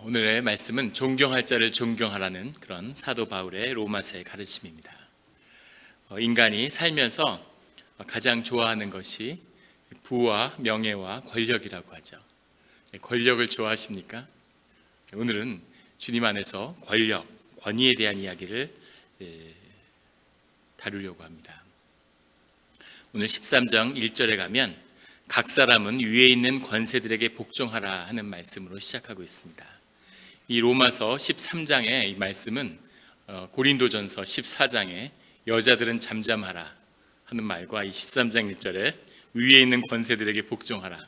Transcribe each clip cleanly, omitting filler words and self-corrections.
오늘의 말씀은 존경할 자를 존경하라는 그런 사도 바울의 로마서의 가르침입니다. 인간이 살면서 가장 좋아하는 것이 부와 명예와 권력이라고 하죠. 권력을 좋아하십니까? 오늘은 주님 안에서 권력, 권위에 대한 이야기를 다루려고 합니다. 오늘 13장 1절에 가면 각 사람은 위에 있는 권세들에게 복종하라 하는 말씀으로 시작하고 있습니다. 이 로마서 13장의 이 말씀은 고린도전서 14장에 여자들은 잠잠하라 하는 말과 이 13장 1절에 위에 있는 권세들에게 복종하라,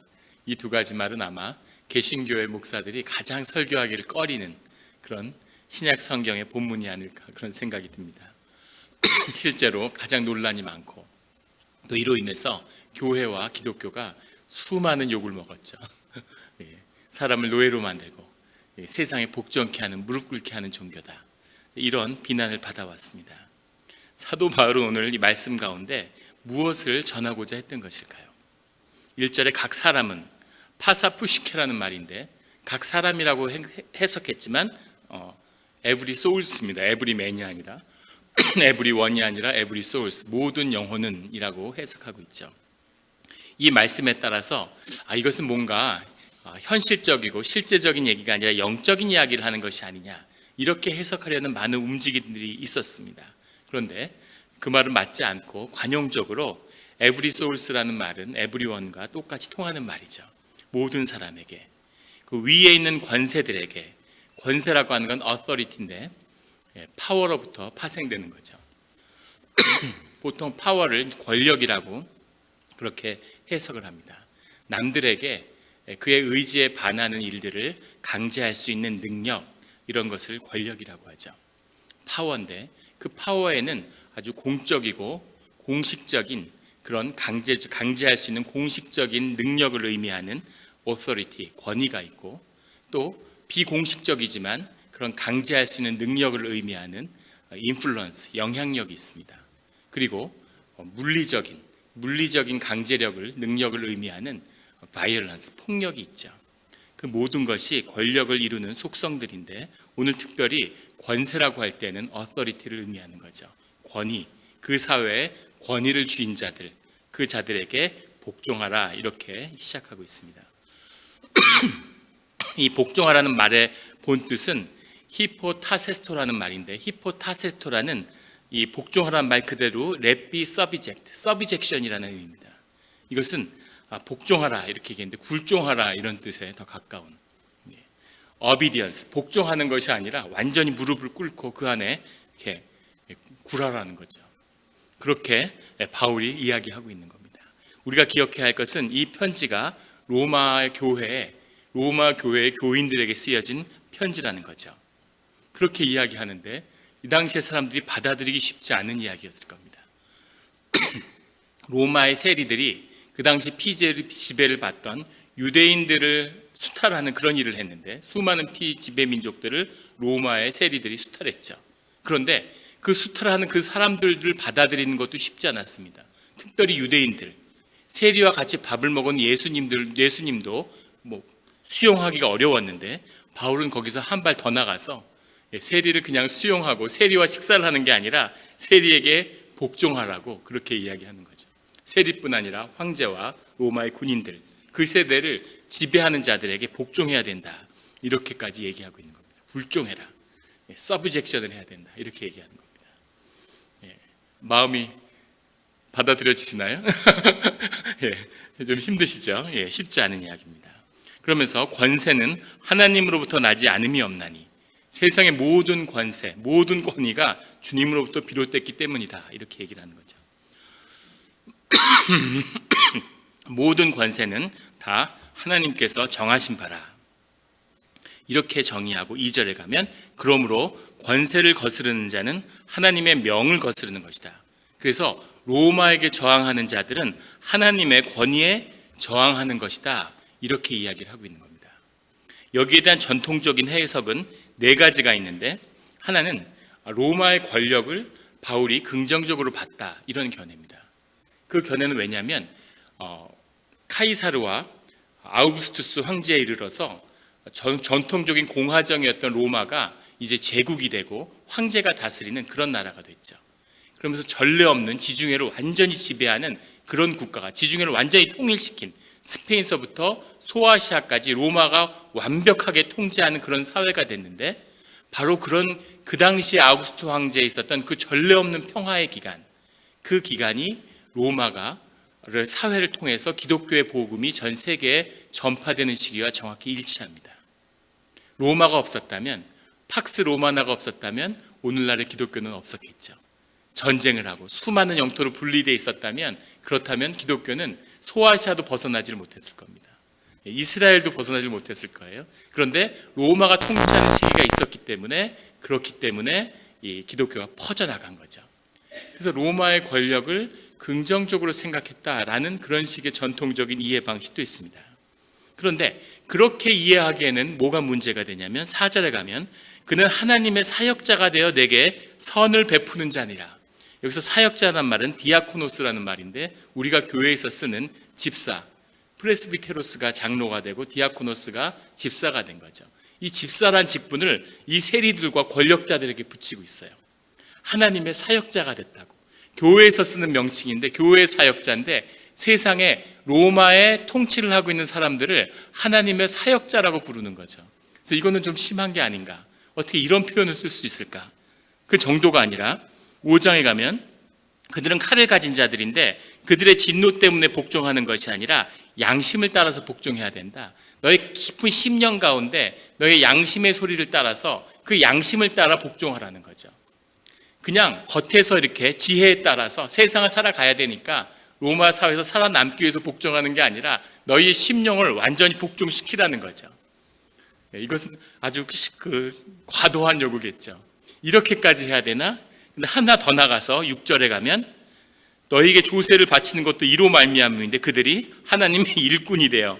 이 두 가지 말은 아마 개신교의 목사들이 가장 설교하기를 꺼리는 그런 신약 성경의 본문이 아닐까 그런 생각이 듭니다. 실제로 가장 논란이 많고 또 이로 인해서 교회와 기독교가 수많은 욕을 먹었죠. 사람을 노예로 만들고 세상에 복종케 하는, 무릎 꿇게 하는 종교다, 이런 비난을 받아왔습니다. 사도 바울은 오늘 이 말씀 가운데 무엇을 전하고자 했던 것일까요? 1절에 각 사람은, 파사푸시케라는 말인데 각 사람이라고 해석했지만 every souls입니다. every man이 아니라 every one이 아니라 every souls, 모든 영혼은 이라고 해석하고 있죠. 이 말씀에 따라서 이것은 뭔가 현실적이고 실제적인 얘기가 아니라 영적인 이야기를 하는 것이 아니냐, 이렇게 해석하려는 많은 움직임들이 있었습니다. 그런데 그 말은 맞지 않고 관용적으로 every souls라는 말은 everyone과 똑같이 통하는 말이죠. 모든 사람에게, 그 위에 있는 권세들에게, 권세라고 하는 건 authority인데 파워로부터 파생되는 거죠. 보통 파워를 권력이라고 그렇게 해석을 합니다. 남들에게 그의 의지에 반하는 일들을 강제할 수 있는 능력, 이런 것을 권력이라고 하죠. 파워인데 그 파워에는 아주 공적이고 공식적인 그런 강제할 수 있는 공식적인 능력을 의미하는 authority, 권위가 있고, 또 비공식적이지만 그런 강제할 수 있는 능력을 의미하는 influence, 영향력이 있습니다. 그리고 물리적인 강제력을, 능력을 의미하는 violence, 폭력이 있죠. 그 모든 것이 권력을 이루는 속성들인데 오늘 특별히 권세라고 할 때는 authority를 의미하는 거죠. 권위, 그 사회의 권위를 쥐인 자들, 그 자들에게 복종하라, 이렇게 시작하고 있습니다. 이 복종하라는 말의 본뜻은 히포타세스토라는 말인데, 히포타세스토라는 이 복종하라는 말 그대로 let be subject, subjection이라는 의미입니다. 이것은 복종하라 이렇게 얘기했는데 굴종하라 이런 뜻에 더 가까운, obedience, 복종하는 것이 아니라 완전히 무릎을 꿇고 그 안에 이렇게 굴하라는 거죠. 그렇게 바울이 이야기하고 있는 겁니다. 우리가 기억해야 할 것은 이 편지가 로마 교회의 교인들에게 쓰여진 편지라는 거죠. 그렇게 이야기하는데 이 당시의 사람들이 받아들이기 쉽지 않은 이야기였을 겁니다. 로마의 세리들이 그 당시 피지배를 받던 유대인들을 수탈하는 그런 일을 했는데, 수많은 피지배 민족들을 로마의 세리들이 수탈했죠. 그런데 그 수탈하는 그 사람들을 받아들이는 것도 쉽지 않았습니다. 특별히 유대인들, 세리와 같이 밥을 먹은 예수님도 수용하기가 어려웠는데 바울은 거기서 한 발 더 나가서 세리를 그냥 수용하고 세리와 식사를 하는 게 아니라 세리에게 복종하라고 그렇게 이야기하는 거죠. 세리뿐 아니라 황제와 로마의 군인들, 그 세대를 지배하는 자들에게 복종해야 된다, 이렇게까지 얘기하고 있는 겁니다. 굴종해라, 서브젝션을 해야 된다, 이렇게 얘기하는 겁니다. 마음이 받아들여지시나요? 좀 힘드시죠? 쉽지 않은 이야기입니다. 그러면서 권세는 하나님으로부터 나지 않음이 없나니, 세상의 모든 권세, 모든 권위가 주님으로부터 비롯됐기 때문이다, 이렇게 얘기를 하는 거죠. 모든 권세는 다 하나님께서 정하신 바라, 이렇게 정의하고 2절에 가면 그러므로 권세를 거스르는 자는 하나님의 명을 거스르는 것이다. 그래서 로마에게 저항하는 자들은 하나님의 권위에 저항하는 것이다, 이렇게 이야기를 하고 있는 겁니다. 여기에 대한 전통적인 해석은 4가지가 있는데, 하나는 로마의 권력을 바울이 긍정적으로 봤다, 이런 견해입니다. 그 견해는 왜냐하면 카이사르와 아우구스투스 황제에 이르러서 전통적인 공화정이었던 로마가 이제 제국이 되고 황제가 다스리는 그런 나라가 됐죠. 그러면서 전례 없는 지중해를 완전히 지배하는 그런 국가가, 지중해를 완전히 통일시킨, 스페인서부터 소아시아까지 로마가 완벽하게 통제하는 그런 사회가 됐는데, 바로 그런 그 당시에 아우구스트 황제에 있었던 그 전례 없는 평화의 기간, 그 기간이 로마가 사회를 통해서 기독교의 복음이 전 세계에 전파되는 시기와 정확히 일치합니다. 로마가 없었다면, 팍스 로마나가 없었다면 오늘날의 기독교는 없었겠죠. 전쟁을 하고 수많은 영토로 분리되어 있었다면, 그렇다면 기독교는 소아시아도 벗어나지를 못했을 겁니다. 이스라엘도 벗어나지 못했을 거예요. 그런데 로마가 통치하는 시기가 있었기 때문에, 그렇기 때문에 이 기독교가 퍼져나간 거죠. 그래서 로마의 권력을 긍정적으로 생각했다라는 그런 식의 전통적인 이해 방식도 있습니다. 그런데 그렇게 이해하기에는 뭐가 문제가 되냐면, 4절에 가면 그는 하나님의 사역자가 되어 내게 선을 베푸는 자니라. 여기서 사역자라는 말은 디아코노스라는 말인데, 우리가 교회에서 쓰는 집사, 프레스비테로스가 장로가 되고 디아코노스가 집사가 된 거죠. 이 집사란 직분을 이 세리들과 권력자들에게 붙이고 있어요. 하나님의 사역자가 됐다고. 교회에서 쓰는 명칭인데, 교회의 사역자인데 세상에 로마의 통치를 하고 있는 사람들을 하나님의 사역자라고 부르는 거죠. 그래서 이거는 좀 심한 게 아닌가. 어떻게 이런 표현을 쓸 수 있을까? 그 정도가 아니라 5장에 가면 그들은 칼을 가진 자들인데 그들의 진노 때문에 복종하는 것이 아니라 양심을 따라서 복종해야 된다. 너의 깊은 심령 가운데 너의 양심의 소리를 따라서 그 양심을 따라 복종하라는 거죠. 그냥 겉에서 이렇게 지혜에 따라서 세상을 살아가야 되니까 로마 사회에서 살아남기 위해서 복종하는 게 아니라 너희의 심령을 완전히 복종시키라는 거죠. 이것은 아주 과도한 요구겠죠. 이렇게까지 해야 되나? 근데 하나 더 나가서 6절에 가면 너희에게 조세를 바치는 것도 이로 말미암음인데 그들이 하나님의 일꾼이 되어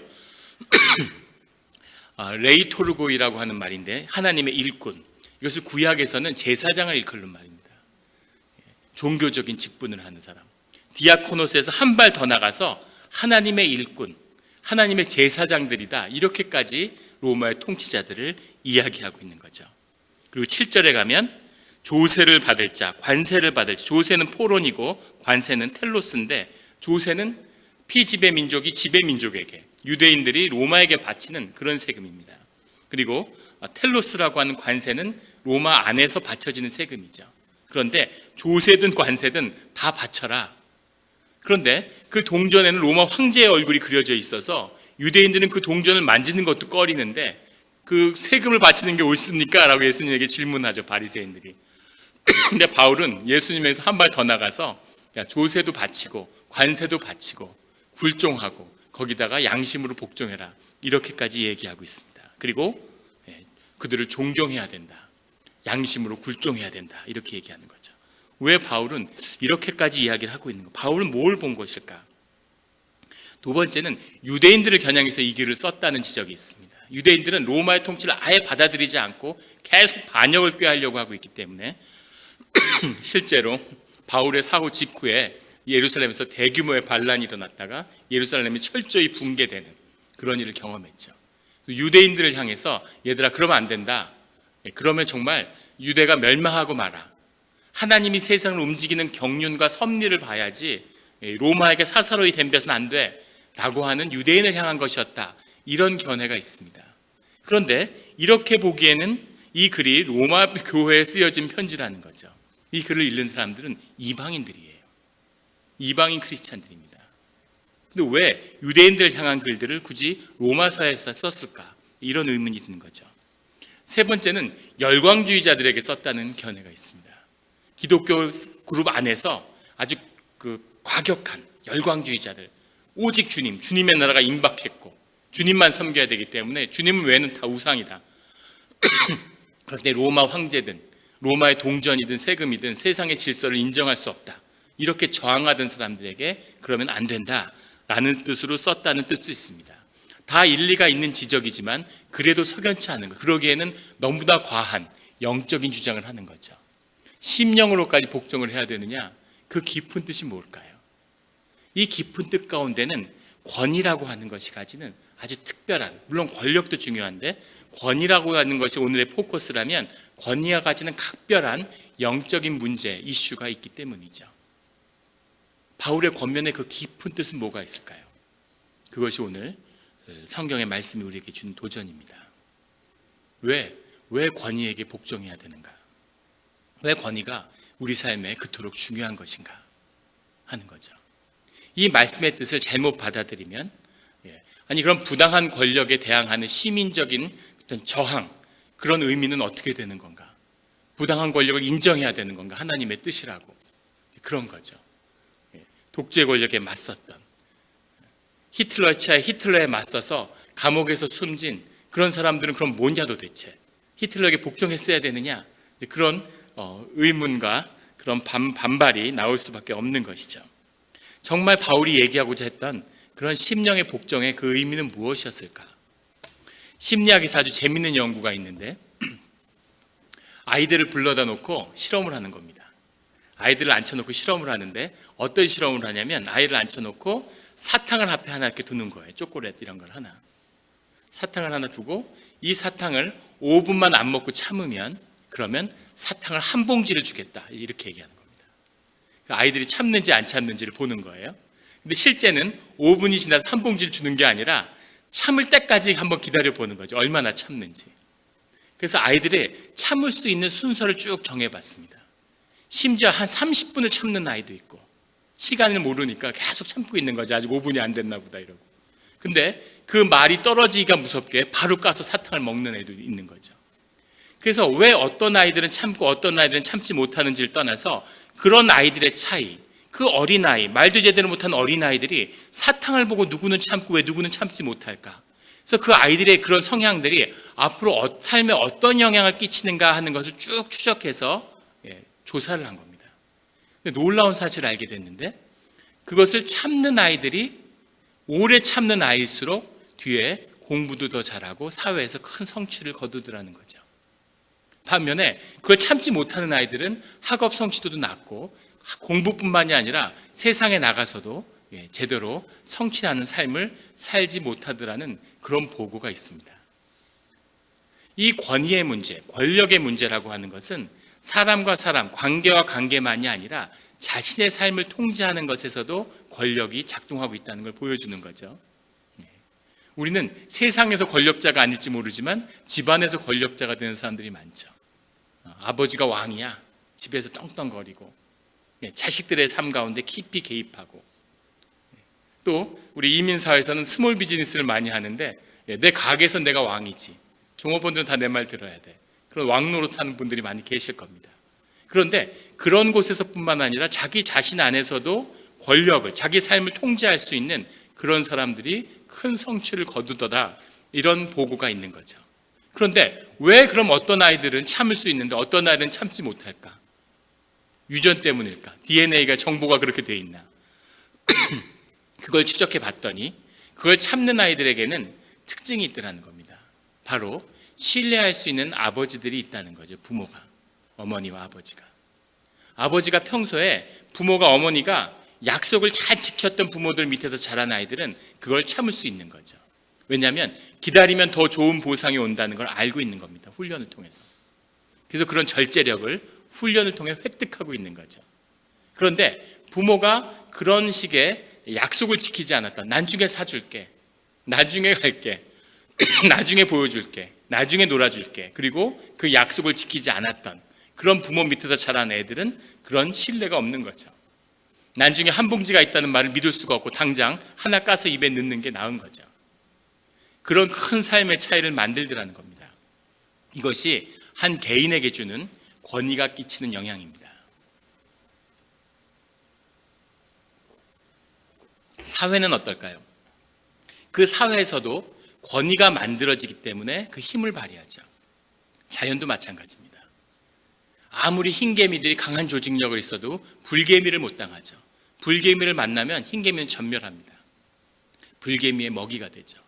레이토르고이라고 하는 말인데, 하나님의 일꾼, 이것을 구약에서는 제사장을 일컫는 말입니다. 종교적인 직분을 하는 사람. 디아코노스에서 한 발 더 나가서 하나님의 일꾼, 하나님의 제사장들이다, 이렇게까지 로마의 통치자들을 이야기하고 있는 거죠. 그리고 7절에 가면 조세를 받을 자, 관세를 받을 자, 조세는 포론이고 관세는 텔로스인데, 조세는 피지배 민족이 지배 민족에게, 유대인들이 로마에게 바치는 그런 세금입니다. 그리고 텔로스라고 하는 관세는 로마 안에서 바쳐지는 세금이죠. 그런데 조세든 관세든 다 바쳐라. 그런데 그 동전에는 로마 황제의 얼굴이 그려져 있어서 유대인들은 그 동전을 만지는 것도 꺼리는데 그 세금을 바치는 게 옳습니까? 라고 예수님에게 질문하죠, 바리새인들이. 근데 바울은 예수님에서 한 발 더 나가서 조세도 바치고 관세도 바치고 굴종하고 거기다가 양심으로 복종해라, 이렇게까지 얘기하고 있습니다. 그리고 그들을 존경해야 된다, 양심으로 굴종해야 된다, 이렇게 얘기하는 거죠. 왜 바울은 이렇게까지 이야기를 하고 있는 거? 바울은 뭘 본 것일까? 두 번째는 유대인들을 겨냥해서 이 글을 썼다는 지적이 있습니다. 유대인들은 로마의 통치를 아예 받아들이지 않고 계속 반역을 꾀하려고 하고 있기 때문에 실제로 바울의 사고 직후에 예루살렘에서 대규모의 반란이 일어났다가 예루살렘이 철저히 붕괴되는 그런 일을 경험했죠. 유대인들을 향해서 얘들아, 그러면 안 된다. 그러면 정말 유대가 멸망하고 마라. 하나님이 세상을 움직이는 경륜과 섭리를 봐야지 로마에게 사사로이 덤벼서는 안 돼, 라고 하는 유대인을 향한 것이었다, 이런 견해가 있습니다. 그런데 이렇게 보기에는 이 글이 로마 교회에 쓰여진 편지라는 거죠. 이 글을 읽는 사람들은 이방인들이에요. 이방인 크리스찬들입니다. 근데 왜 유대인들을 향한 글들을 굳이 로마서에서 썼을까? 이런 의문이 드는 거죠. 세 번째는 열광주의자들에게 썼다는 견해가 있습니다. 기독교 그룹 안에서 아주 과격한 열광주의자들, 오직 주님의 나라가 임박했고 주님만 섬겨야 되기 때문에 주님 외에는 다 우상이다. 그런데 로마 황제든 로마의 동전이든 세금이든 세상의 질서를 인정할 수 없다, 이렇게 저항하던 사람들에게 그러면 안 된다라는 뜻으로 썼다는 뜻도 있습니다. 다 일리가 있는 지적이지만 그래도 석연치 않은 거, 그러기에는 너무나 과한 영적인 주장을 하는 거죠. 심령으로까지 복종을 해야 되느냐? 그 깊은 뜻이 뭘까요? 이 깊은 뜻 가운데는 권위라고 하는 것이 가지는 아주 특별한, 물론 권력도 중요한데 권위라고 하는 것이 오늘의 포커스라면 권위가 가지는 각별한 영적인 문제, 이슈가 있기 때문이죠. 바울의 권면의 그 깊은 뜻은 뭐가 있을까요? 그것이 오늘 성경의 말씀이 우리에게 주는 도전입니다. 왜 권위에게 복종해야 되는가? 왜 권위가 우리 삶에 그토록 중요한 것인가 하는 거죠. 이 말씀의 뜻을 잘못 받아들이면 아니 그럼 부당한 권력에 대항하는 시민적인 어떤 저항, 그런 의미는 어떻게 되는 건가? 부당한 권력을 인정해야 되는 건가? 하나님의 뜻이라고. 그런 거죠. 독재 권력에 맞섰던, 히틀러의 치하에 히틀러에 맞서서 감옥에서 숨진 그런 사람들은 그럼 뭐냐 도대체? 히틀러에게 복종했어야 되느냐? 그런 의문과 그런 반발이 나올 수밖에 없는 것이죠. 정말 바울이 얘기하고자 했던 그런 심령의 복종의 그 의미는 무엇이었을까? 심리학에서 아주 재밌는 연구가 있는데 아이들을 불러다 놓고 실험을 하는 겁니다. 아이들을 앉혀놓고 실험을 하는데 어떤 실험을 하냐면 아이를 앉혀놓고 사탕을 앞에 하나 이렇게 두는 거예요. 초콜릿 이런 걸 하나. 사탕을 하나 두고 이 사탕을 5분만 안 먹고 참으면 그러면 사탕을 한 봉지를 주겠다. 이렇게 얘기하는 겁니다. 아이들이 참는지 안 참는지를 보는 거예요. 근데 실제는 5분이 지나서 한 봉지를 주는 게 아니라 참을 때까지 한번 기다려 보는 거죠. 얼마나 참는지. 그래서 아이들이 참을 수 있는 순서를 쭉 정해봤습니다. 심지어 한 30분을 참는 아이도 있고 시간을 모르니까 계속 참고 있는 거죠. 아직 5분이 안 됐나 보다 이러고. 근데 그 말이 떨어지기가 무섭게 바로 까서 사탕을 먹는 애도 있는 거죠. 그래서 왜 어떤 아이들은 참고 어떤 아이들은 참지 못하는지를 떠나서 그런 아이들의 차이, 그 어린아이, 말도 제대로 못하는 어린아이들이 사탕을 보고 누구는 참고 왜 누구는 참지 못할까? 그래서 그 아이들의 그런 성향들이 앞으로 삶에 어떤 영향을 끼치는가 하는 것을 쭉 추적해서 조사를 한 겁니다. 근데 놀라운 사실을 알게 됐는데 그것을 참는 아이들이 오래 참는 아이일수록 뒤에 공부도 더 잘하고 사회에서 큰 성취를 거두더라는 거죠. 반면에 그걸 참지 못하는 아이들은 학업 성취도도 낮고 공부뿐만이 아니라 세상에 나가서도 제대로 성취하는 삶을 살지 못하더라는 그런 보고가 있습니다. 이 권위의 문제, 권력의 문제라고 하는 것은 사람과 사람, 관계와 관계만이 아니라 자신의 삶을 통제하는 것에서도 권력이 작동하고 있다는 걸 보여주는 거죠. 우리는 세상에서 권력자가 아닐지 모르지만 집안에서 권력자가 되는 사람들이 많죠. 아버지가 왕이야. 집에서 떵떵거리고 자식들의 삶 가운데 깊이 개입하고, 또 우리 이민사회에서는 스몰 비즈니스를 많이 하는데 내 가게에서 내가 왕이지. 종업원들은 다 내 말 들어야 돼. 그런 왕노릇 사는 분들이 많이 계실 겁니다. 그런데 그런 곳에서뿐만 아니라 자기 자신 안에서도 권력을, 자기 삶을 통제할 수 있는 그런 사람들이 큰 성취를 거두더라, 이런 보고가 있는 거죠. 그런데 왜 그럼 어떤 아이들은 참을 수 있는데 어떤 아이들은 참지 못할까? 유전 때문일까? DNA가 정보가 그렇게 돼 있나? 그걸 추적해 봤더니 그걸 참는 아이들에게는 특징이 있더라는 겁니다. 바로 신뢰할 수 있는 아버지들이 있다는 거죠. 부모가, 어머니와 아버지가. 아버지가 평소에 부모가, 어머니가 약속을 잘 지켰던 부모들 밑에서 자란 아이들은 그걸 참을 수 있는 거죠. 왜냐하면 기다리면 더 좋은 보상이 온다는 걸 알고 있는 겁니다. 훈련을 통해서. 그래서 그런 절제력을 훈련을 통해 획득하고 있는 거죠. 그런데 부모가 그런 식의 약속을 지키지 않았던, 나중에 사줄게, 나중에 갈게, 나중에 보여줄게, 나중에 놀아줄게, 그리고 그 약속을 지키지 않았던 그런 부모 밑에서 자란 애들은 그런 신뢰가 없는 거죠. 나중에 한 봉지가 있다는 말을 믿을 수가 없고 당장 하나 까서 입에 넣는 게 나은 거죠. 그런 큰 삶의 차이를 만들더라는 겁니다. 이것이 한 개인에게 주는 권위가 끼치는 영향입니다. 사회는 어떨까요? 그 사회에서도 권위가 만들어지기 때문에 그 힘을 발휘하죠. 자연도 마찬가지입니다. 아무리 흰개미들이 강한 조직력을 있어도 불개미를 못 당하죠. 불개미를 만나면 흰개미는 전멸합니다. 불개미의 먹이가 되죠.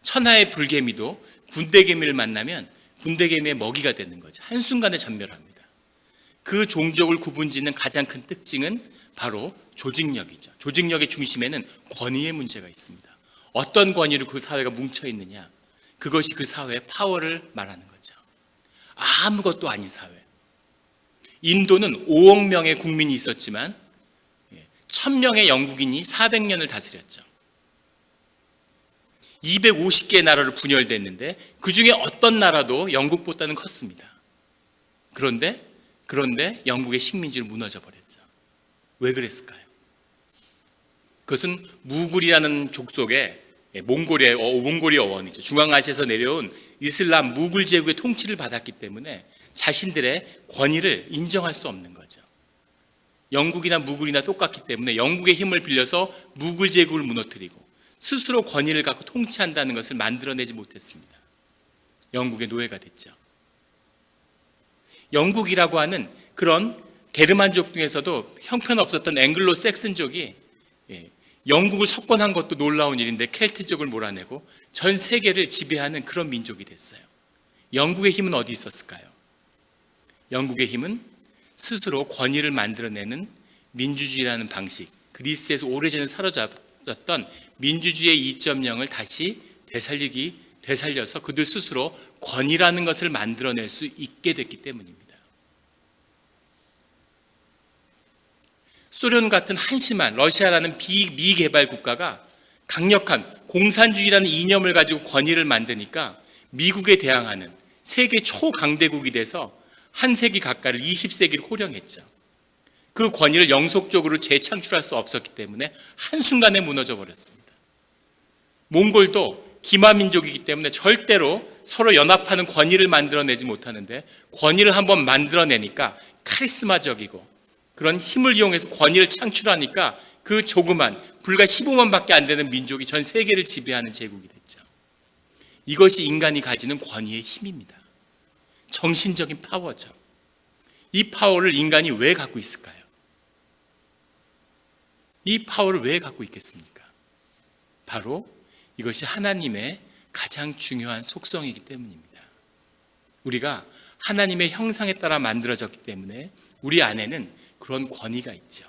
천하의 불개미도 군대개미를 만나면 군대개미의 먹이가 되는 거죠. 한순간에 전멸합니다. 그 종족을 구분짓는 가장 큰 특징은 바로 조직력이죠. 조직력의 중심에는 권위의 문제가 있습니다. 어떤 권위로 그 사회가 뭉쳐 있느냐, 그것이 그 사회의 파워를 말하는 거죠. 아무것도 아닌 사회. 인도는 5억 명의 국민이 있었지만 1000명의 영국인이 400년을 다스렸죠. 250개의 나라로 분열됐는데 그 중에 어떤 나라도 영국보다는 컸습니다. 그런데 영국의 식민지로 무너져 버렸죠. 왜 그랬을까요? 그것은 무굴이라는 족속의 몽골의 어원이죠. 중앙아시아에서 내려온 이슬람 무굴 제국의 통치를 받았기 때문에 자신들의 권위를 인정할 수 없는 거죠. 영국이나 무굴이나 똑같기 때문에 영국의 힘을 빌려서 무굴 제국을 무너뜨리고 스스로 권위를 갖고 통치한다는 것을 만들어내지 못했습니다. 영국의 노예가 됐죠. 영국이라고 하는 그런 게르만족 중에서도 형편없었던 앵글로 섹슨족이 영국을 석권한 것도 놀라운 일인데 켈트족을 몰아내고 전 세계를 지배하는 그런 민족이 됐어요. 영국의 힘은 어디 있었을까요? 영국의 힘은 스스로 권위를 만들어내는 민주주의라는 방식, 그리스에서 오래전에 사로잡았던 민주주의의 2.0을 다시 되살려서 그들 스스로 권위라는 것을 만들어낼 수 있게 됐기 때문입니다. 소련 같은 한심한 러시아라는 미개발 국가가 강력한 공산주의라는 이념을 가지고 권위를 만드니까 미국에 대항하는 세계 초강대국이 돼서 한 세기 가까이를 20세기를 호령했죠. 그 권위를 영속적으로 재창출할 수 없었기 때문에 한순간에 무너져 버렸습니다. 몽골도 기마민족이기 때문에 절대로 서로 연합하는 권위를 만들어내지 못하는데 권위를 한번 만들어내니까 카리스마적이고 그런 힘을 이용해서 권위를 창출하니까 그 조그만 불과 15만밖에 안 되는 민족이 전 세계를 지배하는 제국이 됐죠. 이것이 인간이 가지는 권위의 힘입니다. 정신적인 파워죠. 이 파워를 인간이 왜 갖고 있을까요? 이 파워를 왜 갖고 있겠습니까? 바로 이것이 하나님의 가장 중요한 속성이기 때문입니다. 우리가 하나님의 형상에 따라 만들어졌기 때문에 우리 안에는 그런 권위가 있죠.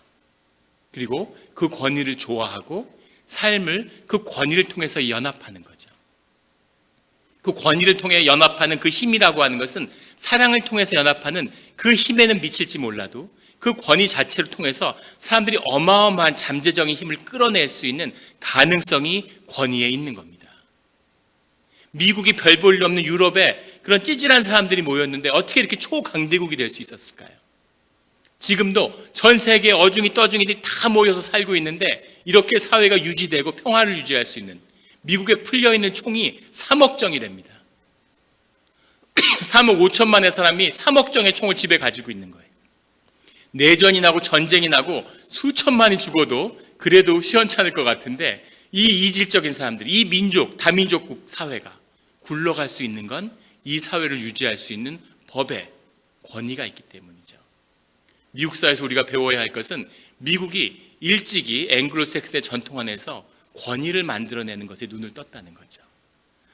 그리고 그 권위를 좋아하고 삶을 그 권위를 통해서 연합하는 거죠. 그 권위를 통해 연합하는 그 힘이라고 하는 것은 사랑을 통해서 연합하는 그 힘에는 미칠지 몰라도 그 권위 자체를 통해서 사람들이 어마어마한 잠재적인 힘을 끌어낼 수 있는 가능성이 권위에 있는 겁니다. 미국이 별 볼 일 없는 유럽에 그런 찌질한 사람들이 모였는데 어떻게 이렇게 초강대국이 될 수 있었을까요? 지금도 전 세계의 어중이 떠중이들이 다 모여서 살고 있는데 이렇게 사회가 유지되고 평화를 유지할 수 있는, 미국에 풀려있는 총이 3억 정이랍니다. 3억 5천만의 사람이 3억 정의 총을 집에 가지고 있는 거예요. 내전이 나고 전쟁이 나고 수천만이 죽어도 그래도 시원찮을 것 같은데 이 이질적인 사람들, 이 민족, 다민족국 사회가 굴러갈 수 있는 건 이 사회를 유지할 수 있는 법의 권위가 있기 때문이죠. 미국 사회에서 우리가 배워야 할 것은 미국이 일찍이 앵글로색슨의 전통 안에서 권위를 만들어내는 것에 눈을 떴다는 거죠.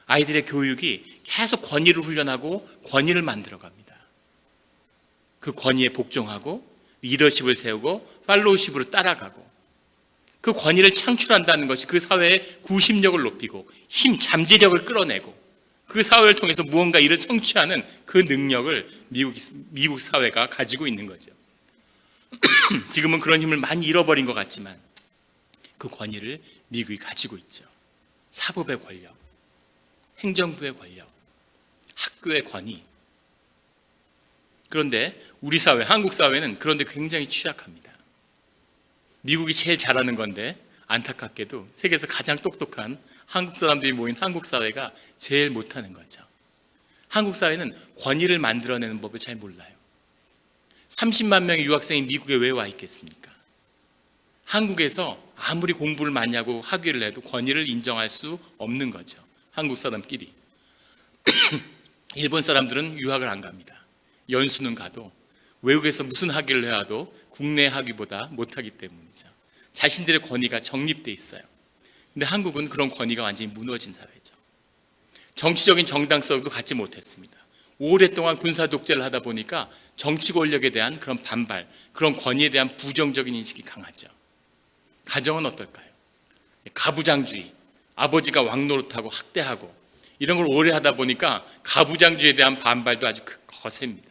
아이들의 교육이 계속 권위를 훈련하고 권위를 만들어갑니다. 그 권위에 복종하고 리더십을 세우고 팔로우십으로 따라가고 그 권위를 창출한다는 것이 그 사회의 구심력을 높이고 힘, 잠재력을 끌어내고 그 사회를 통해서 무언가 일을 성취하는 그 능력을 미국 사회가 가지고 있는 거죠. 지금은 그런 힘을 많이 잃어버린 것 같지만 그 권위를 미국이 가지고 있죠. 사법의 권력, 행정부의 권력, 학교의 권위. 그런데 우리 사회, 한국 사회는 그런데 굉장히 취약합니다. 미국이 제일 잘하는 건데 안타깝게도 세계에서 가장 똑똑한 한국 사람들이 모인 한국 사회가 제일 못하는 거죠. 한국 사회는 권위를 만들어내는 법을 잘 몰라요. 30만 명의 유학생이 미국에 왜 와 있겠습니까? 한국에서 아무리 공부를 많이 하고 학위를 해도 권위를 인정할 수 없는 거죠. 한국 사람끼리. 일본 사람들은 유학을 안 갑니다. 연수는 가도 외국에서 무슨 학위를 해와도 국내 학위보다 못하기 때문이죠. 자신들의 권위가 정립돼 있어요. 근데 한국은 그런 권위가 완전히 무너진 사회죠. 정치적인 정당성도 갖지 못했습니다. 오랫동안 군사 독재를 하다 보니까 정치 권력에 대한 그런 반발, 그런 권위에 대한 부정적인 인식이 강하죠. 가정은 어떨까요? 가부장주의, 아버지가 왕노릇하고 학대하고 이런 걸 오래 하다 보니까 가부장주의에 대한 반발도 아주 거셉니다.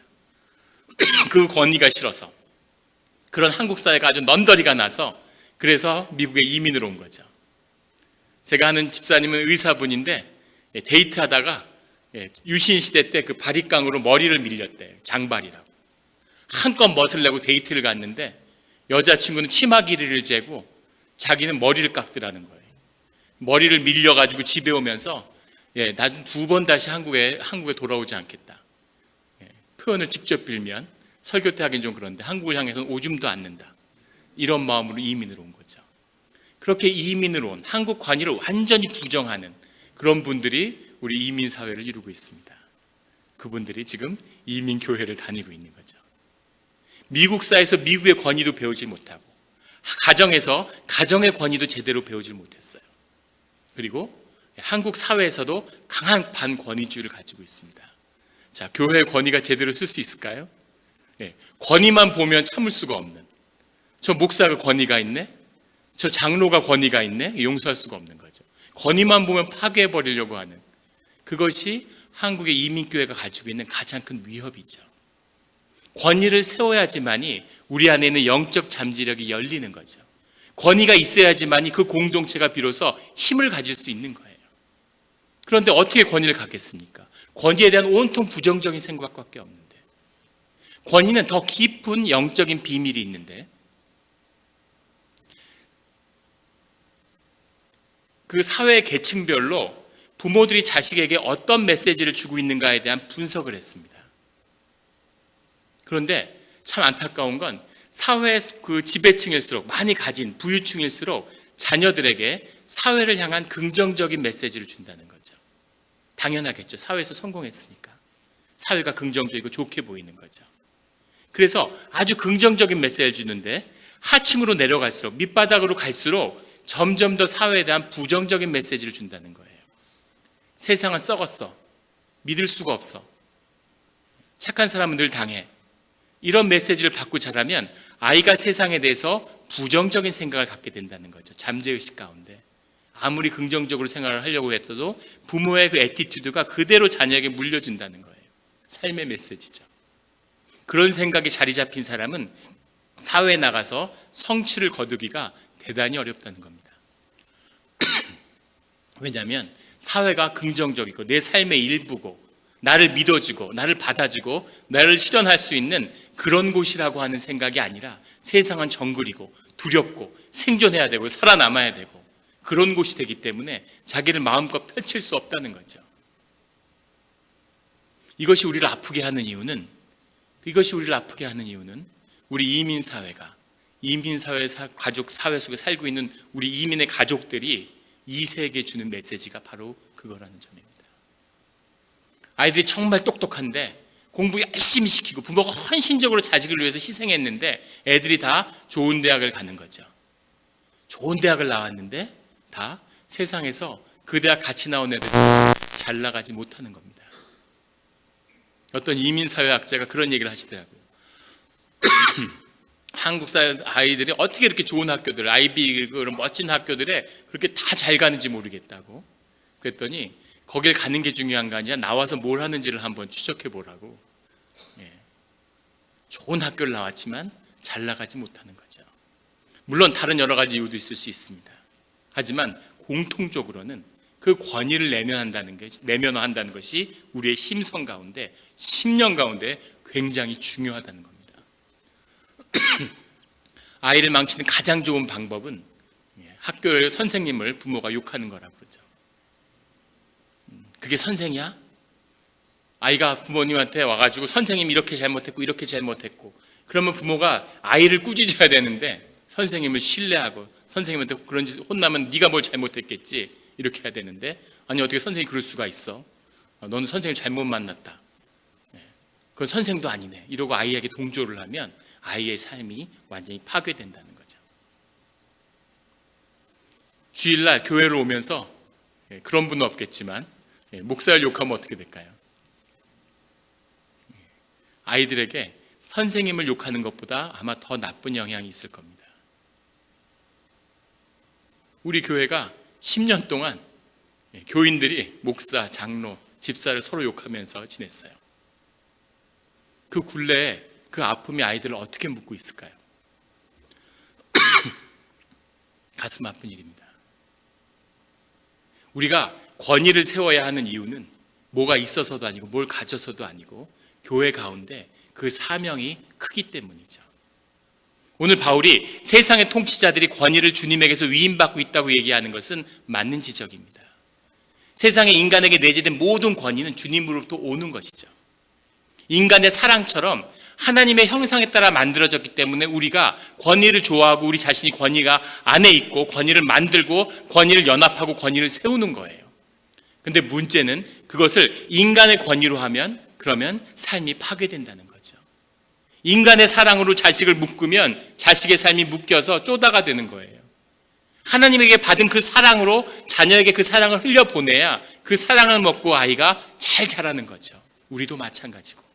그 권위가 싫어서 그런 한국 사회가 아주 넌더리가 나서 그래서 미국에 이민을 온 거죠. 제가 아는 집사님은 의사분인데 데이트하다가 유신 시대 때 그 바리깡으로 머리를 밀렸대요. 장발이라고. 한껏 멋을 내고 데이트를 갔는데 여자친구는 치마 길이를 재고 자기는 머리를 깎더라는 거예요. 머리를 밀려가지고 집에 오면서 나는 2번 다시 한국에 돌아오지 않겠다. 표현을 직접 빌면 설교 때 하긴 좀 그런데 한국을 향해서는 오줌도 않는다. 이런 마음으로 이민을 온 거죠. 그렇게 이민을 온 한국 관의를 완전히 부정하는 그런 분들이 우리 이민 사회를 이루고 있습니다. 그분들이 지금 이민 교회를 다니고 있는 거죠. 미국 사회에서 미국의 권위도 배우지 못하고 가정에서 가정의 권위도 제대로 배우지 못했어요. 그리고 한국 사회에서도 강한 반권위주의를 가지고 있습니다. 자, 교회의 권위가 제대로 쓸 수 있을까요? 권위만 보면 참을 수가 없는, 저 목사가 권위가 있네, 저 장로가 권위가 있네, 용서할 수가 없는 거죠. 권위만 보면 파괴해버리려고 하는, 그것이 한국의 이민교회가 가지고 있는 가장 큰 위협이죠. 권위를 세워야지만이 우리 안에 있는 영적 잠재력이 열리는 거죠. 권위가 있어야지만이 그 공동체가 비로소 힘을 가질 수 있는 거예요. 그런데 어떻게 권위를 갖겠습니까? 권위에 대한 온통 부정적인 생각밖에 없는데, 권위는 더 깊은 영적인 비밀이 있는데, 그 사회 계층별로 부모들이 자식에게 어떤 메시지를 주고 있는가에 대한 분석을 했습니다. 그런데 참 안타까운 건 사회 그 지배층일수록, 많이 가진 부유층일수록 자녀들에게 사회를 향한 긍정적인 메시지를 준다는 거죠. 당연하겠죠. 사회에서 성공했으니까. 사회가 긍정적이고 좋게 보이는 거죠. 그래서 아주 긍정적인 메시지를 주는데 하층으로 내려갈수록, 밑바닥으로 갈수록 점점 더 사회에 대한 부정적인 메시지를 준다는 거예요. 세상은 썩었어. 믿을 수가 없어. 착한 사람은 늘 당해. 이런 메시지를 받고 자라면 아이가 세상에 대해서 부정적인 생각을 갖게 된다는 거죠. 잠재의식 가운데. 아무리 긍정적으로 생각을 하려고 했어도 부모의 그 애티튜드가 그대로 자녀에게 물려진다는 거예요. 삶의 메시지죠. 그런 생각이 자리 잡힌 사람은 사회에 나가서 성취를 거두기가 대단히 어렵다는 겁니다. 왜냐하면 사회가 긍정적이고 내 삶의 일부고 나를 믿어주고 나를 받아주고 나를 실현할 수 있는 그런 곳이라고 하는 생각이 아니라 세상은 정글이고 두렵고 생존해야 되고 살아남아야 되고 그런 곳이 되기 때문에 자기를 마음껏 펼칠 수 없다는 거죠. 이것이 우리를 아프게 하는 이유는 우리 이민사회가 이민사회 가족 사회 속에 살고 있는 우리 이민의 가족들이 이 세계에 주는 메시지가 바로 그거라는 점입니다. 아이들이 정말 똑똑한데 공부 열심히 시키고 부모가 헌신적으로 자식을 위해서 희생했는데 애들이 다 좋은 대학을 가는 거죠. 좋은 대학을 나왔는데 다 세상에서 그 대학 같이 나온 애들이 잘 나가지 못하는 겁니다. 어떤 이민사회학자가 그런 얘기를 하시더라고요. 한국 사회 아이들이 어떻게 이렇게 좋은 학교들, 아이비리그 그런 멋진 학교들에 그렇게 다 잘 가는지 모르겠다고. 그랬더니 거길 가는 게 중요한 거 아니야. 나와서 뭘 하는지를 한번 추적해 보라고. 좋은 학교를 나왔지만 잘 나가지 못하는 거죠. 물론 다른 여러 가지 이유도 있을 수 있습니다. 하지만 공통적으로는 그 권위를 내면화한다는 것이 우리의 심성 가운데, 심령 가운데 굉장히 중요하다는 겁니다. 아이를 망치는 가장 좋은 방법은 학교의 선생님을 부모가 욕하는 거라고 그러죠. 그게 선생이야? 아이가 부모님한테 와가지고 선생님이 이렇게 잘못했고 이렇게 잘못했고 그러면 부모가 아이를 꾸짖어야 되는데 선생님을 신뢰하고 선생님한테 그런 짓 혼나면 네가 뭘 잘못했겠지 이렇게 해야 되는데 아니 어떻게 선생님이 그럴 수가 있어? 너는 선생님 잘못 만났다. 그건 선생도 아니네. 이러고 아이에게 동조를 하면 아이의 삶이 완전히 파괴된다는 거죠. 주일날 교회를 오면서 그런 분은 없겠지만 목사를 욕하면 어떻게 될까요? 아이들에게 선생님을 욕하는 것보다 아마 더 나쁜 영향이 있을 겁니다. 우리 교회가 10년 동안 교인들이 목사, 장로, 집사를 서로 욕하면서 지냈어요. 그 굴레에 그 아픔이 아이들을 어떻게 묶고 있을까요? 가슴 아픈 일입니다. 우리가 권위를 세워야 하는 이유는 뭐가 있어서도 아니고 뭘 가져서도 아니고 교회 가운데 그 사명이 크기 때문이죠. 오늘 바울이 세상의 통치자들이 권위를 주님에게서 위임받고 있다고 얘기하는 것은 맞는 지적입니다. 세상의 인간에게 내재된 모든 권위는 주님으로부터 오는 것이죠. 인간의 사랑처럼 하나님의 형상에 따라 만들어졌기 때문에 우리가 권위를 좋아하고 우리 자신이 권위가 안에 있고 권위를 만들고 권위를 연합하고 권위를 세우는 거예요. 근데 문제는 그것을 인간의 권위로 하면 그러면 삶이 파괴된다는 거죠. 인간의 사랑으로 자식을 묶으면 자식의 삶이 묶여서 쪼다가 되는 거예요. 하나님에게 받은 그 사랑으로 자녀에게 그 사랑을 흘려보내야 그 사랑을 먹고 아이가 잘 자라는 거죠. 우리도 마찬가지고.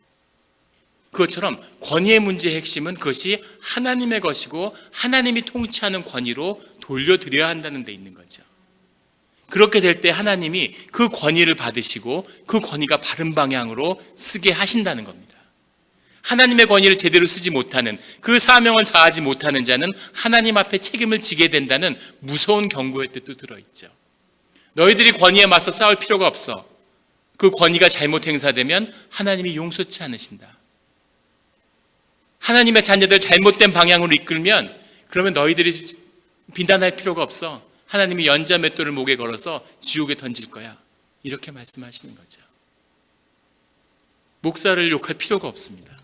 그것처럼 권위의 문제의 핵심은 그것이 하나님의 것이고 하나님이 통치하는 권위로 돌려드려야 한다는 데 있는 거죠. 그렇게 될 때 하나님이 그 권위를 받으시고 그 권위가 바른 방향으로 쓰게 하신다는 겁니다. 하나님의 권위를 제대로 쓰지 못하는, 그 사명을 다하지 못하는 자는 하나님 앞에 책임을 지게 된다는 무서운 경고의 뜻도 들어있죠. 너희들이 권위에 맞서 싸울 필요가 없어. 그 권위가 잘못 행사되면 하나님이 용서치 않으신다. 하나님의 자녀들 잘못된 방향으로 이끌면 그러면 너희들이 비난할 필요가 없어. 하나님이 연자맷돌을 목에 걸어서 지옥에 던질 거야. 이렇게 말씀하시는 거죠. 목사를 욕할 필요가 없습니다.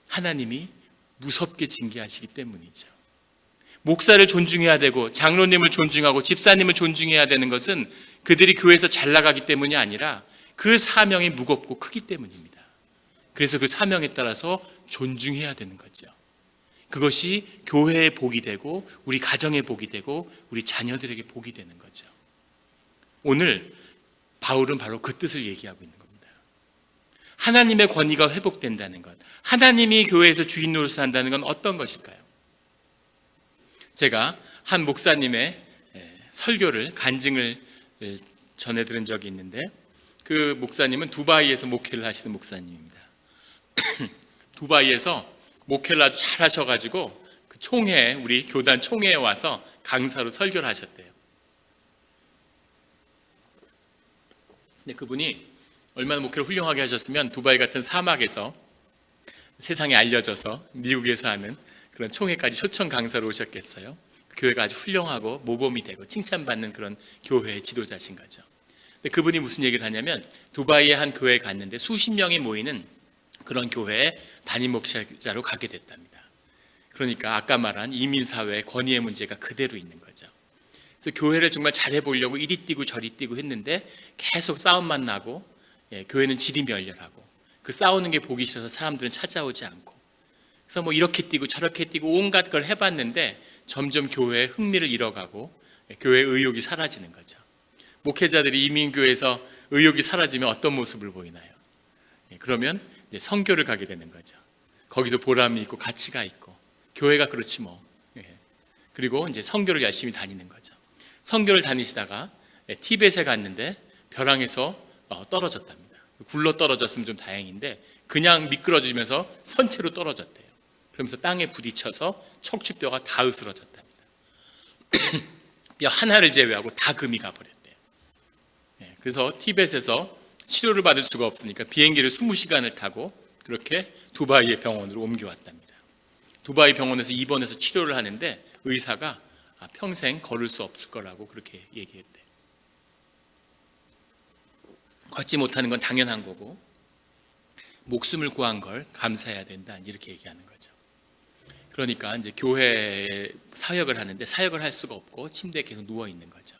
하나님이 무섭게 징계하시기 때문이죠. 목사를 존중해야 되고 장로님을 존중하고 집사님을 존중해야 되는 것은 그들이 교회에서 잘 나가기 때문이 아니라 그 사명이 무겁고 크기 때문입니다. 그래서 그 사명에 따라서 존중해야 되는 거죠. 그것이 교회의 복이 되고 우리 가정의 복이 되고 우리 자녀들에게 복이 되는 거죠. 오늘 바울은 바로 그 뜻을 얘기하고 있는 겁니다. 하나님의 권위가 회복된다는 것, 하나님이 교회에서 주인 노릇을 한다는 건 어떤 것일까요? 제가 한 목사님의 설교를 간증을 전해 들은 적이 있는데 그 목사님은 두바이에서 목회를 하시는 목사님입니다. 두바이에서 목회를 아주 잘 하셔가지고 그 총회, 우리 교단 총회에 와서 강사로 설교를 하셨대요. 근데 그분이 얼마나 목회를 훌륭하게 하셨으면 두바이 같은 사막에서 세상에 알려져서 미국에서 하는 그런 총회까지 초청 강사로 오셨겠어요. 그 교회가 아주 훌륭하고 모범이 되고 칭찬받는 그런 교회의 지도자신 거죠. 근데 그분이 무슨 얘기를 하냐면 두바이의 한 교회에 갔는데 수십 명이 모이는 그런 교회에 담임 목사자로 가게 됐답니다. 그러니까 아까 말한 이민사회의 권위의 문제가 그대로 있는 거죠. 그래서 교회를 정말 잘해보려고 이리 뛰고 저리 뛰고 했는데 계속 싸움만 나고 교회는 질이 멸렬하고 그 싸우는 게 보기 싫어서 사람들은 찾아오지 않고 그래서 뭐 이렇게 뛰고 저렇게 뛰고 온갖 걸 해봤는데 점점 교회의 흥미를 잃어가고 교회의 의욕이 사라지는 거죠. 목회자들이 이민교회에서 의욕이 사라지면 어떤 모습을 보이나요? 그러면 이제 선교를 가게 되는 거죠. 거기서 보람이 있고 가치가 있고 교회가 그렇지 뭐. 그리고 이제 선교를 열심히 다니는 거죠. 선교를 다니시다가 티벳에 갔는데 벼랑에서 떨어졌답니다. 굴러 떨어졌으면 좀 다행인데 그냥 미끄러지면서 선체로 떨어졌대요. 그러면서 땅에 부딪혀서 척추뼈가 다 으스러졌답니다. 뼈 하나를 제외하고 다 금이 가버렸대요. 그래서 티벳에서 치료를 받을 수가 없으니까 비행기를 20시간을 타고 그렇게 두바이의 병원으로 옮겨왔답니다. 두바이 병원에서 입원해서 치료를 하는데 의사가 평생 걸을 수 없을 거라고 그렇게 얘기했대요. 걷지 못하는 건 당연한 거고 목숨을 구한 걸 감사해야 된다 이렇게 얘기하는 거죠. 그러니까 이제 교회에 사역을 하는데 사역을 할 수가 없고 침대에 계속 누워 있는 거죠.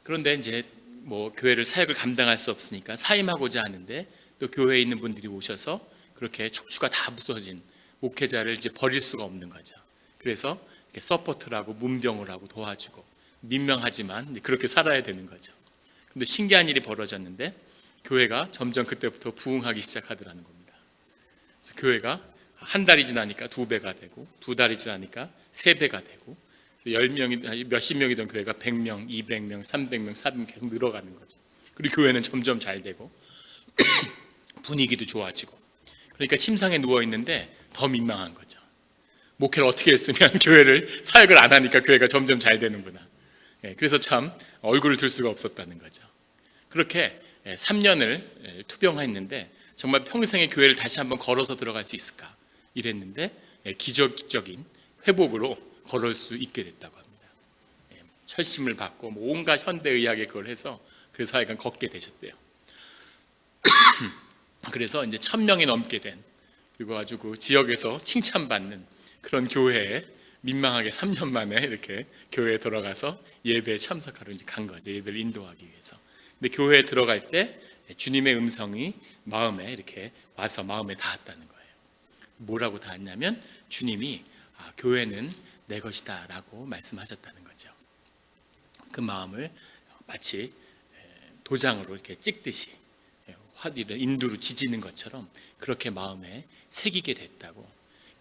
그런데 이제 뭐 교회를 사역을 감당할 수 없으니까 사임하고자 하는데 또 교회에 있는 분들이 오셔서 그렇게 척추가 다 부서진 목회자를 이제 버릴 수가 없는 거죠. 그래서 이렇게 서포트를 하고 문병을 하고 도와주고 민망하지만 그렇게 살아야 되는 거죠. 근데 신기한 일이 벌어졌는데 교회가 점점 그때부터 부흥하기 시작하더라는 겁니다. 그래서 교회가 한 달이 지나니까 2배가 되고 2달이 지나니까 3배가 되고 10명이 몇십 명이던 교회가 100명, 200명, 300명, 400명 계속 늘어가는 거죠. 그리고 교회는 점점 잘 되고 분위기도 좋아지고, 그러니까 침상에 누워 있는데 더 민망한 거죠. 목회를 어떻게 했으면 교회를 사역을 안 하니까 교회가 점점 잘 되는구나. 그래서 참 얼굴을 들 수가 없었다는 거죠. 그렇게 3년을 투병했는데 정말 평생의 교회를 다시 한번 걸어서 들어갈 수 있을까 이랬는데 기적적인 회복으로 걸을 수 있게 됐다고 합니다. 철심을 받고 온갖 현대의학에 그걸 해서 그래서 하여간 걷게 되셨대요. 그래서 이제 1000명이 넘게 된, 그리고 아주 그 지역에서 칭찬받는 그런 교회에 민망하게 3년 만에 이렇게 교회에 들어가서 예배에 참석하러 이제 간 거죠. 예배를 인도하기 위해서. 근데 교회에 들어갈 때 주님의 음성이 마음에 이렇게 와서 마음에 닿았다는 거예요. 뭐라고 닿았냐면 주님이 교회는 내 것이다 라고 말씀하셨다는 거죠. 그 마음을 마치 도장으로 이렇게 찍듯이 화디를 인두로 지지는 것처럼 그렇게 마음에 새기게 됐다고.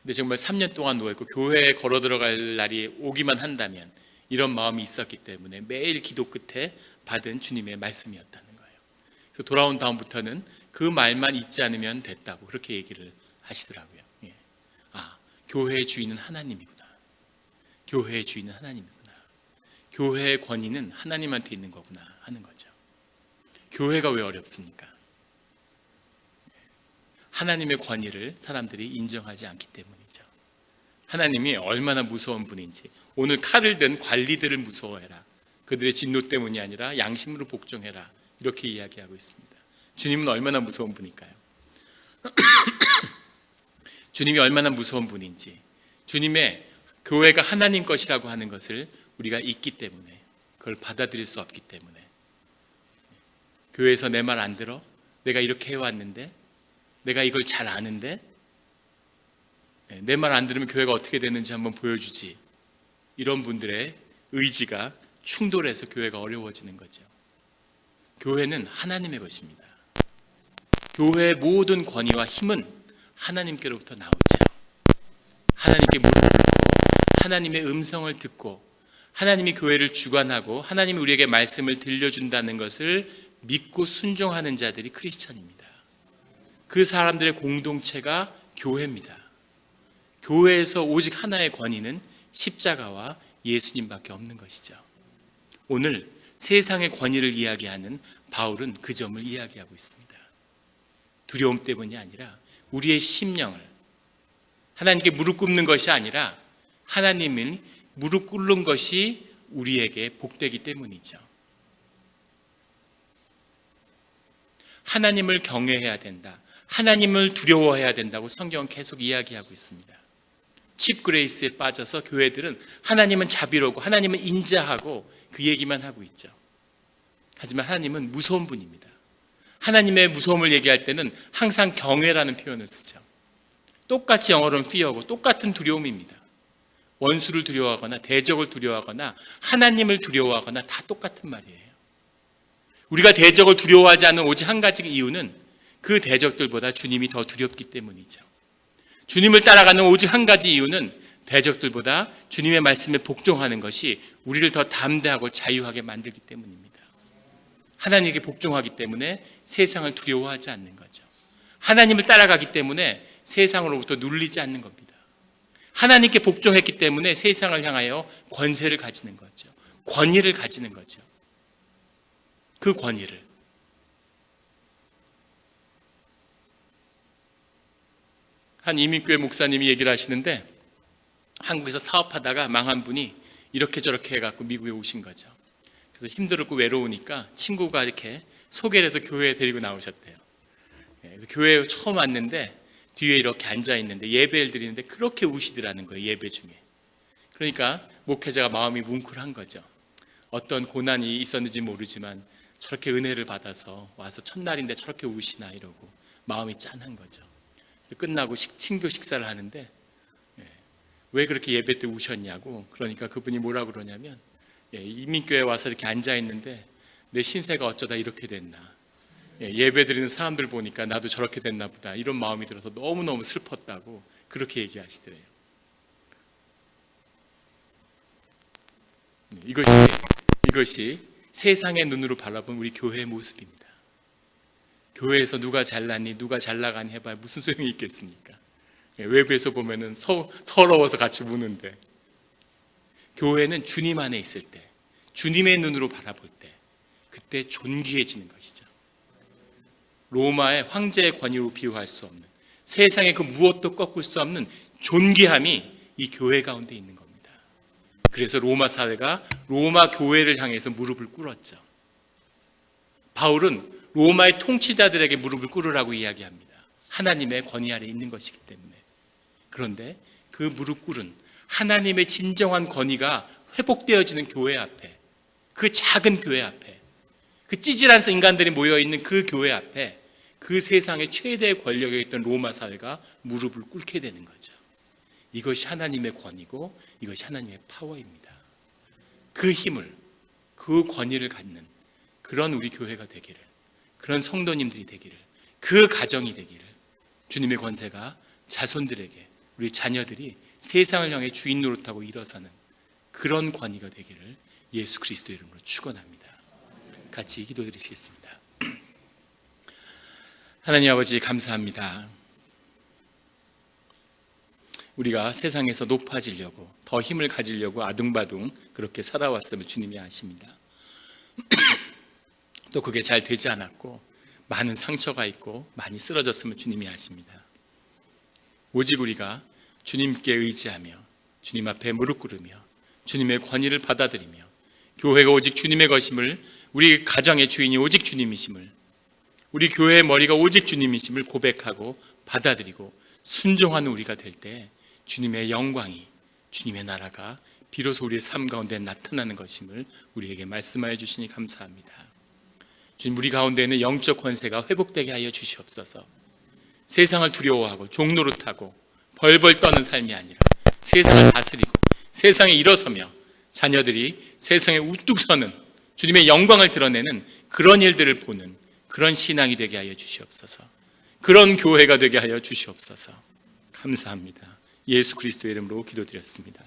근데 정말 3년 동안 누워있고 교회에 걸어 들어갈 날이 오기만 한다면 이런 마음이 있었기 때문에 매일 기도 끝에 받은 주님의 말씀이었다는 거예요. 그래서 돌아온 다음부터는 그 말만 잊지 않으면 됐다고 그렇게 얘기를 하시더라고요. 교회의 주인은 하나님이구나. 교회의 주인은 하나님이구나. 교회의 권위는 하나님한테 있는 거구나 하는 거죠. 교회가 왜 어렵습니까? 하나님의 권위를 사람들이 인정하지 않기 때문이죠. 하나님이 얼마나 무서운 분인지, 오늘 칼을 든 관리들을 무서워해라. 그들의 진노 때문이 아니라 양심으로 복종해라. 이렇게 이야기하고 있습니다. 주님은 얼마나 무서운 분일까요? 주님이 얼마나 무서운 분인지, 주님의 교회가 하나님 것이라고 하는 것을 우리가 잊기 때문에, 그걸 받아들일 수 없기 때문에, 교회에서 내 말 안 들어? 내가 이렇게 해왔는데, 내가 이걸 잘 아는데, 내 말 안 들으면 교회가 어떻게 되는지 한번 보여주지. 이런 분들의 의지가 충돌해서 교회가 어려워지는 거죠. 교회는 하나님의 것입니다. 교회의 모든 권위와 힘은 하나님께로부터 나오죠. 하나님께 무릎 꿇고 하나님의 음성을 듣고 하나님이 교회를 주관하고 하나님이 우리에게 말씀을 들려준다는 것을 믿고 순종하는 자들이 크리스찬입니다. 그 사람들의 공동체가 교회입니다. 교회에서 오직 하나의 권위는 십자가와 예수님밖에 없는 것이죠. 오늘 세상의 권위를 이야기하는 바울은 그 점을 이야기하고 있습니다. 두려움 때문이 아니라 우리의 심령을, 하나님께 무릎 꿇는 것이 아니라 하나님은 무릎 꿇는 것이 우리에게 복되기 때문이죠. 하나님을 경외해야 된다. 하나님을 두려워해야 된다고 성경은 계속 이야기하고 있습니다. 칩 그레이스에 빠져서 교회들은 하나님은 자비로우고 하나님은 인자하고 그 얘기만 하고 있죠. 하지만 하나님은 무서운 분입니다. 하나님의 무서움을 얘기할 때는 항상 경외라는 표현을 쓰죠. 똑같이 영어로는 fear고 똑같은 두려움입니다. 원수를 두려워하거나 대적을 두려워하거나 하나님을 두려워하거나 다 똑같은 말이에요. 우리가 대적을 두려워하지 않는 오직 한 가지 이유는 그 대적들보다 주님이 더 두렵기 때문이죠. 주님을 따라가는 오직 한 가지 이유는 대적들보다 주님의 말씀에 복종하는 것이 우리를 더 담대하고 자유하게 만들기 때문입니다. 하나님께 복종하기 때문에 세상을 두려워하지 않는 거죠. 하나님을 따라가기 때문에 세상으로부터 눌리지 않는 겁니다. 하나님께 복종했기 때문에 세상을 향하여 권세를 가지는 거죠. 권위를 가지는 거죠. 그 권위를. 한 이민교회 목사님이 얘기를 하시는데 한국에서 사업하다가 망한 분이 이렇게 저렇게 해갖고 미국에 오신 거죠. 그래서 힘들었고 외로우니까 친구가 이렇게 소개를 해서 교회에 데리고 나오셨대요. 교회에 처음 왔는데 뒤에 이렇게 앉아있는데 예배를 드리는데 그렇게 우시더라는 거예요. 예배 중에. 그러니까 목회자가 마음이 뭉클한 거죠. 어떤 고난이 있었는지 모르지만 저렇게 은혜를 받아서 와서 첫날인데 저렇게 우시나 이러고 마음이 짠한 거죠. 끝나고 친교 식사를 하는데 왜 그렇게 예배 때 우셨냐고. 그러니까 그분이 뭐라고 그러냐면 이민교회에 와서 이렇게 앉아있는데 내 신세가 어쩌다 이렇게 됐나. 예배 드리는 사람들 보니까 나도 저렇게 됐나 보다. 이런 마음이 들어서 너무너무 슬펐다고 그렇게 얘기하시더래요. 이것이 세상의 눈으로 바라본 우리 교회의 모습입니다. 교회에서 누가 잘났니, 누가 잘 나가니 해봐야 무슨 소용이 있겠습니까? 외부에서 보면은 서러워서 같이 우는데, 교회는 주님 안에 있을 때, 주님의 눈으로 바라볼 때, 그때 존귀해지는 것이죠. 로마의 황제의 권위로 비유할 수 없는, 세상의 그 무엇도 꺾을 수 없는 존귀함이 이 교회 가운데 있는 겁니다. 그래서 로마 사회가 로마 교회를 향해서 무릎을 꿇었죠. 바울은 로마의 통치자들에게 무릎을 꿇으라고 이야기합니다. 하나님의 권위 아래 있는 것이기 때문에. 그런데 그 무릎 꿇은 하나님의 진정한 권위가 회복되어지는 교회 앞에, 그 작은 교회 앞에, 그 찌질한 인간들이 모여있는 그 교회 앞에 그 세상의 최대의 권력에 있던 로마 사회가 무릎을 꿇게 되는 거죠. 이것이 하나님의 권위고 이것이 하나님의 파워입니다. 그 힘을, 그 권위를 갖는 그런 우리 교회가 되기를, 그런 성도님들이 되기를, 그 가정이 되기를, 주님의 권세가 자손들에게, 우리 자녀들이 세상을 향해 주인 노릇하고 일어서는 그런 권위가 되기를 예수 그리스도의 이름으로 축원합니다. 같이 기도드리시겠습니다. 하나님 아버지, 감사합니다. 우리가 세상에서 높아지려고, 더 힘을 가지려고 아둥바둥 그렇게 살아왔음을 주님이 아십니다. 또 그게 잘 되지 않았고 많은 상처가 있고 많이 쓰러졌음을 주님이 아십니다. 오직 우리가 주님께 의지하며 주님 앞에 무릎 꿇으며 주님의 권위를 받아들이며 교회가 오직 주님의 것임을, 우리 가정의 주인이 오직 주님이심을, 우리 교회의 머리가 오직 주님이심을 고백하고 받아들이고 순종하는 우리가 될 때 주님의 영광이, 주님의 나라가 비로소 우리의 삶 가운데 나타나는 것임을 우리에게 말씀하여 주시니 감사합니다. 주님, 우리 가운데 있는 영적 권세가 회복되게 하여 주시옵소서. 세상을 두려워하고 종노릇하고 벌벌 떠는 삶이 아니라 세상을 다스리고 세상에 일어서며 자녀들이 세상에 우뚝 서는 주님의 영광을 드러내는 그런 일들을 보는 그런 신앙이 되게 하여 주시옵소서. 그런 교회가 되게 하여 주시옵소서. 감사합니다. 예수 그리스도의 이름으로 기도드렸습니다.